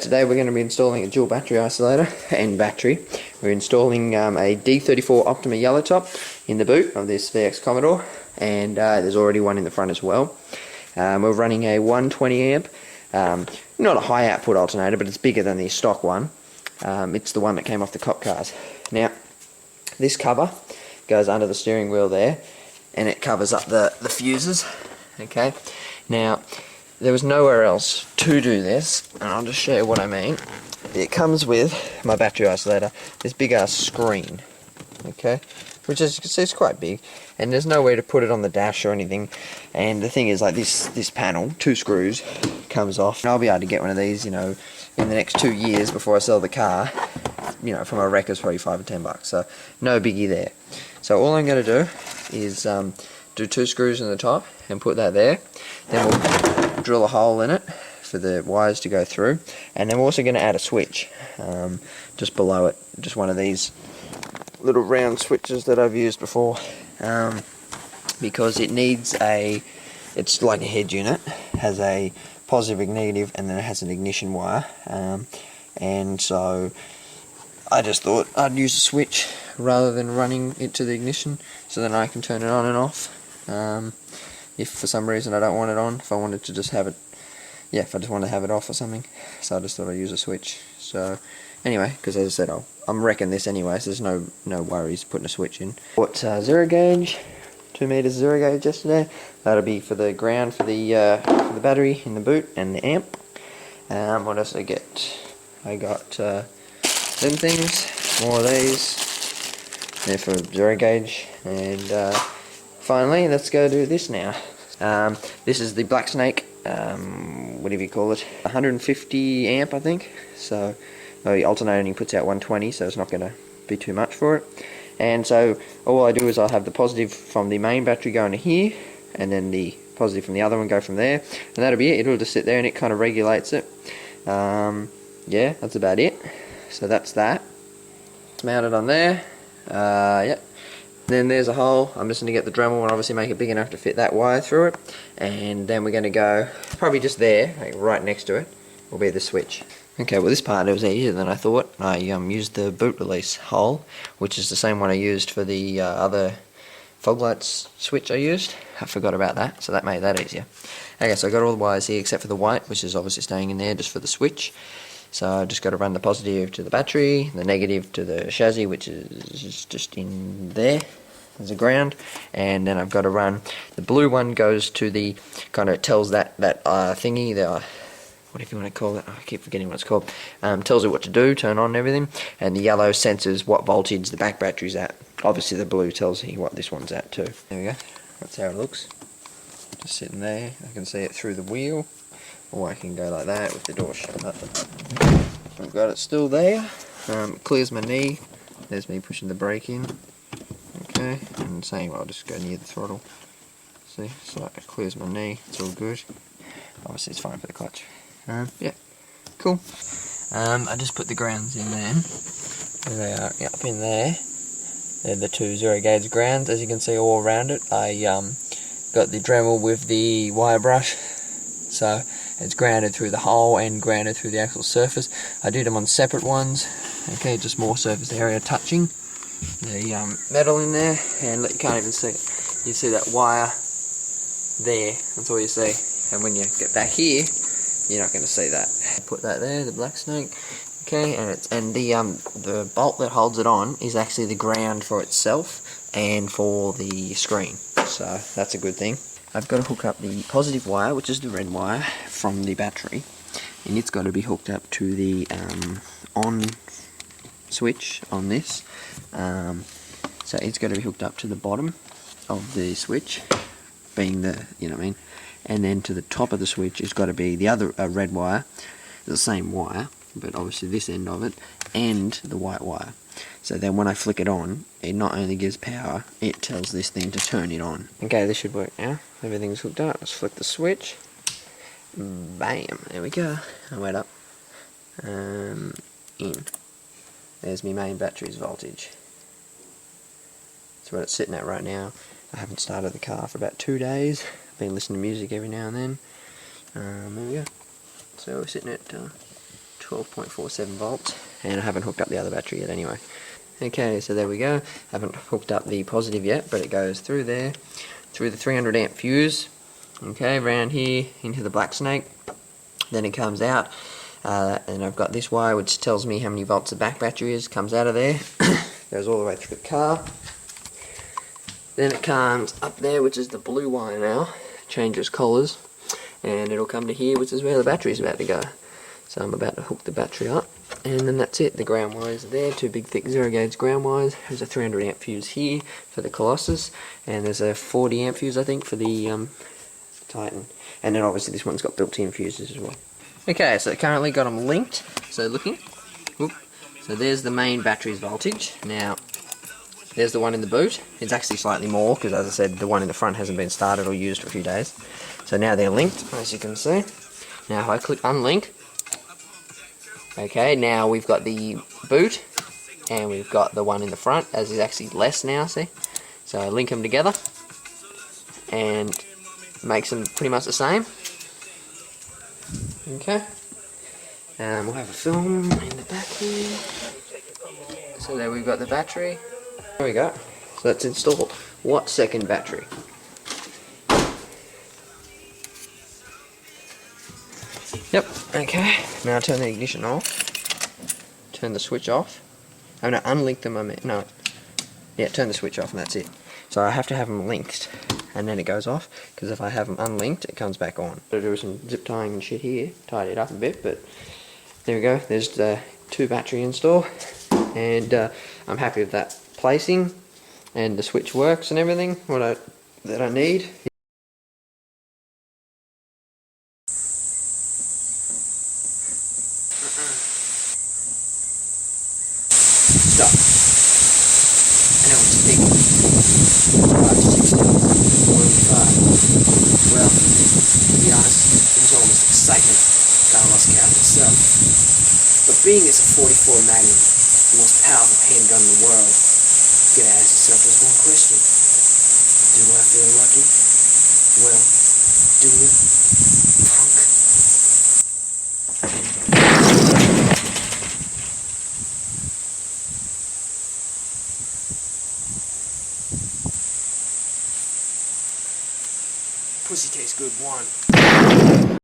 Today we're going to be installing a dual battery isolator and battery. We're installing a D34 Optima yellow top in the boot of this VX Commodore, and there's already one in the front as well. We're running a 120 amp, not a high output alternator, but it's bigger than the stock one. It's the one that came off the cop cars. Now, this cover goes under the steering wheel there, and it covers up the fuses. Okay, now there was nowhere else to do this, and I'll just show you what I mean. It comes with my battery isolator, this big ass screen, okay, which is, you can see, it's quite big, and there's nowhere to put it on the dash or anything. And the thing is, like, this panel, 2 screws, comes off, and I'll be able to get one of these, you know, in the next 2 years before I sell the car. You know, from a wrecker's probably $5 or $10, so no biggie there. So all I'm going to do is do 2 screws in the top and put that there. Then we'll drill a hole in it for the wires to go through, and then we're also going to add a switch just below it, just one of these little round switches that I've used before, because it needs it's like a head unit, has a positive and negative, and then it has an ignition wire, and so I just thought I'd use a switch rather than running it to the ignition, so then I can turn it on and off if for some reason I don't want it on, if I wanted to just have it, yeah, if I just want to have it off or something. So I just thought I'd use a switch. So anyway, because as I said, I'm wrecking this anyway, so there's no worries putting a switch in. Bought 0 gauge, 2 meters 0 gauge yesterday. That'll be for the ground for the battery in the boot and the amp. What else did I get? I got them things, more of these. They're for 0 gauge, and finally, let's go do this now. This is the Black Snake, whatever you call it, 150 amp, I think. So the alternating puts out 120, so it's not going to be too much for it. And so all I do is I'll have the positive from the main battery going to here, and then the positive from the other one go from there, and that'll be it. It'll just sit there and it kind of regulates it. Yeah, that's about it. So that's that. It's mounted on there. Yep. Then there's a hole. I'm just going to get the Dremel and obviously make it big enough to fit that wire through it. And then we're going to go, probably just there, like right next to it, will be the switch. Okay, well this part was easier than I thought. I used the boot release hole, which is the same one I used for the other fog lights switch I used. I forgot about that, so that made that easier. Okay, so I got all the wires here except for the white, which is obviously staying in there just for the switch. So I've just got to run the positive to the battery, the negative to the chassis, which is just in there as a ground, and then I've got to run the blue one goes to the, kind of tells that thingy, the whatever you want to call it, I keep forgetting what it's called, tells it what to do, turn on and everything, and the yellow senses what voltage the back battery's at. Obviously the blue tells you what this one's at too. There we go, that's how it looks, just sitting there. I can see it through the wheel, or I can go like that with the door shut up. I've got it still there. Clears my knee. There's me pushing the brake in. Okay, and same, I'll just go near the throttle. See, so it clears my knee. It's all good. Obviously it's fine for the clutch. Yeah, cool. I just put the grounds in then. There they are, up in there. They're the 2 0 gauge grounds, as you can see all around it. I got the Dremel with the wire brush, so it's grounded through the hole and grounded through the actual surface. I did them on separate ones, okay, just more surface area touching the metal in there, and you can't even see it. You see that wire there, that's all you see. And when you get back here, you're not going to see that. Put that there, the Black Snake, okay, and the bolt that holds it on is actually the ground for itself and for the screen, so that's a good thing. I've got to hook up the positive wire, which is the red wire, from the battery, and it's got to be hooked up to the on switch on this. So it's got to be hooked up to the bottom of the switch, being the, you know what I mean, and then to the top of the switch has got to be the other red wire, the same wire, but obviously this end of it, and the white wire. So then when I flick it on, it not only gives power, it tells this thing to turn it on. Okay, this should work now. Everything's hooked up. Let's flick the switch. Bam, there we go. I went up. In. There's my main battery's voltage. That's what it's sitting at right now. I haven't started the car for about 2 days. I've been listening to music every now and then. There we go. So we're sitting at 12.47 volts, and I haven't hooked up the other battery yet anyway. Okay, so there we go. Haven't hooked up the positive yet, but it goes through there, through the 300 amp fuse, okay, around here into the black snake. Then it comes out, and I've got this wire which tells me how many volts the back battery is, comes out of there, goes all the way through the car. Then it comes up there, which is the blue wire now, changes colours, and it'll come to here, which is where the battery is about to go. So I'm about to hook the battery up, and then that's it. The ground wires are there, 2 big thick 0 gauge ground wires. There's a 300 amp fuse here for the Colossus, and there's a 40 amp fuse I think for the Titan. And then obviously this one's got built-in fuses as well. Okay, so currently got them linked. So looking, whoop. So there's the main battery's voltage. Now, there's the one in the boot. It's actually slightly more because, as I said, the one in the front hasn't been started or used for a few days. So now they're linked, as you can see. Now if I click unlink, okay, now we've got the boot and we've got the one in the front, as is actually less now, see? So I link them together and makes them pretty much the same. Okay. We'll have a film in the back here. So there we've got the battery. There we go. So that's installed. What second battery? Yep. Okay. Now turn the ignition off. Turn the switch off. Oh no, unlink them. No. Yeah, turn the switch off and that's it. So I have to have them linked, and then it goes off, because if I have them unlinked, it comes back on. I'll do some zip tying and shit here, tied it up a bit, but there we go. There's the 2 battery install, and I'm happy with that placing, and the switch works and everything that I need. Stop. I know it's big. 5 to 6 well, to be honest, it was almost excitement. Carlos Cap itself. But being it's a 44 Magnum, the most powerful handgun in the world, you gotta ask yourself just one question. Do I feel lucky? Well, do you, punk? Pussy tastes good, one.